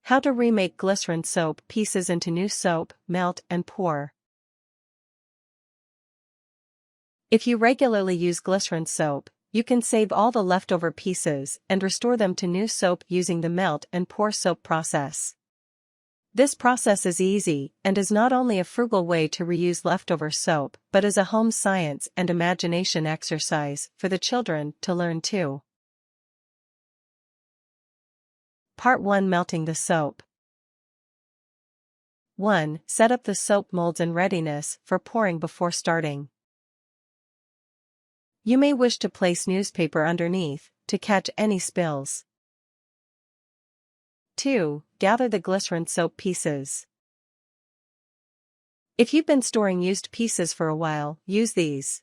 How to remake glycerin soap pieces into new soap, melt and pour. If you regularly use glycerin soap, you can save all the leftover pieces and restore them to new soap using the melt and pour soap process. This process is easy and is not only a frugal way to reuse leftover soap but is a home science and imagination exercise for the children to learn too. Part 1. Melting the soap. 1. Set up the soap molds in readiness for pouring before starting. You may wish to place newspaper underneath to catch any spills. 2. Gather the glycerin soap pieces. If you've been storing used pieces for a while, use these.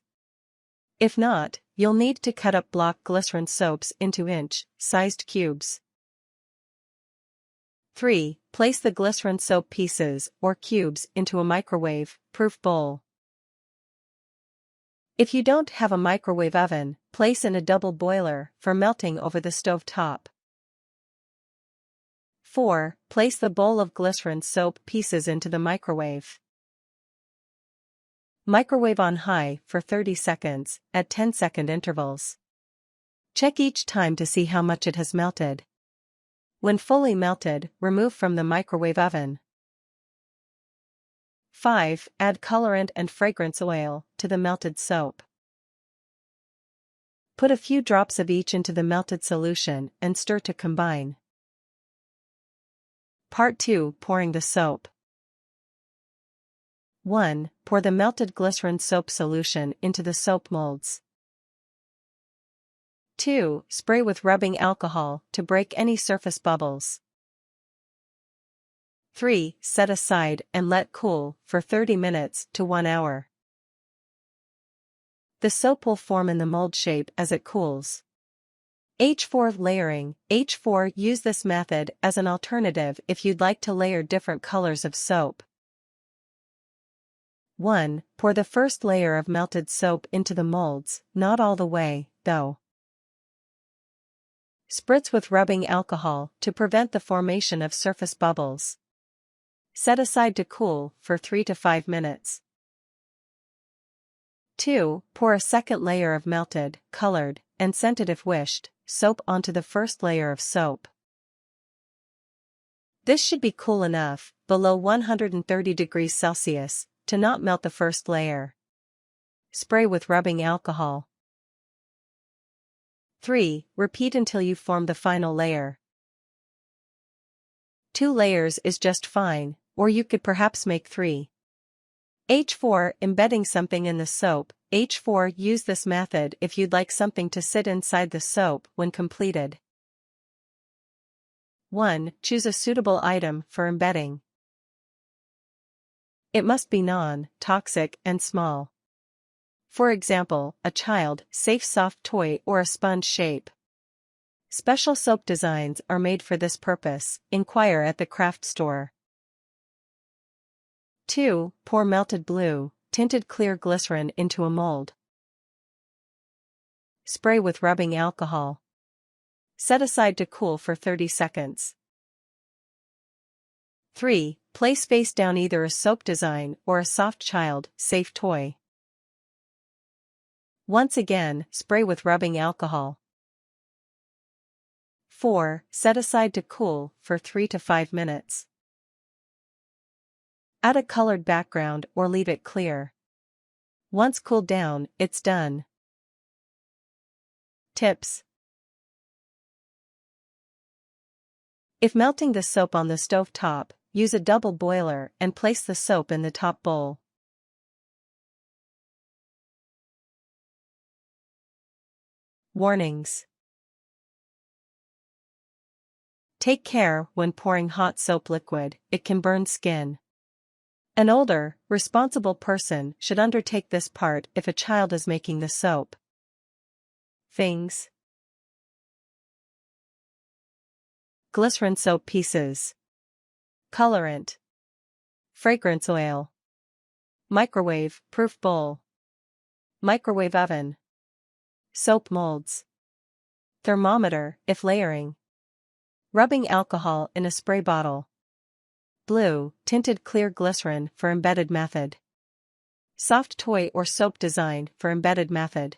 If not, you'll need to cut up block glycerin soaps into inch-sized cubes. 3. Place the glycerin soap pieces or cubes into a microwave-proof bowl. If you don't have a microwave oven, place in a double boiler for melting over the stove top. 4. Place the bowl of glycerin soap pieces into the microwave. Microwave on high for 30 seconds at 10-second intervals. Check each time to see how much it has melted. When fully melted, remove from the microwave oven. 5. Add colorant and fragrance oil to the melted soap. Put a few drops of each into the melted solution and stir to combine. Part 2. Pouring the soap. 1. Pour the melted glycerin soap solution into the soap molds. 2. Spray with rubbing alcohol to break any surface bubbles. 3. Set aside and let cool for 30 minutes to 1 hour. The soap will form in the mold shape as it cools. H4 layering. H4 Use this method as an alternative if you'd like to layer different colors of soap. 1. Pour the first layer of melted soap into the molds, not all the way, though. Spritz with rubbing alcohol to prevent the formation of surface bubbles. Set aside to cool for 3 to 5 minutes. 2. Pour a second layer of melted, colored, and scented if wished, soap onto the first layer of soap. This should be cool enough, below 130 degrees Celsius, to not melt the first layer. Spray with rubbing alcohol. 3. Repeat until you form the final layer. 2 layers is just fine, or you could perhaps make 3. H4 Embedding something in the soap. H4 Use this method if you'd like something to sit inside the soap when completed. 1. Choose a suitable item for embedding. It must be non-toxic and small. For example, a child-safe soft toy or a sponge shape. Special soap designs are made for this purpose. Inquire at the craft store. 2. Pour melted blue, tinted clear glycerin into a mold. Spray with rubbing alcohol. Set aside to cool for 30 seconds. 3. Place face down either a soap design or a soft child-safe toy. Once again, spray with rubbing alcohol. 4. Set aside to cool for 3 to 5 minutes. Add a colored background or leave it clear. Once cooled down, it's done. Tips. If melting the soap on the stove top, use a double boiler and place the soap in the top bowl. Warnings. Take care when pouring hot soap liquid, it can burn skin. An older, responsible person should undertake this part if a child is making the soap. Things. Glycerin soap pieces. Colorant. Fragrance oil. Microwave-proof bowl. Microwave oven. Soap molds. Thermometer, if layering. Rubbing alcohol in a spray bottle. Blue, tinted clear glycerin for embedded method. Soft toy or soap design for embedded method.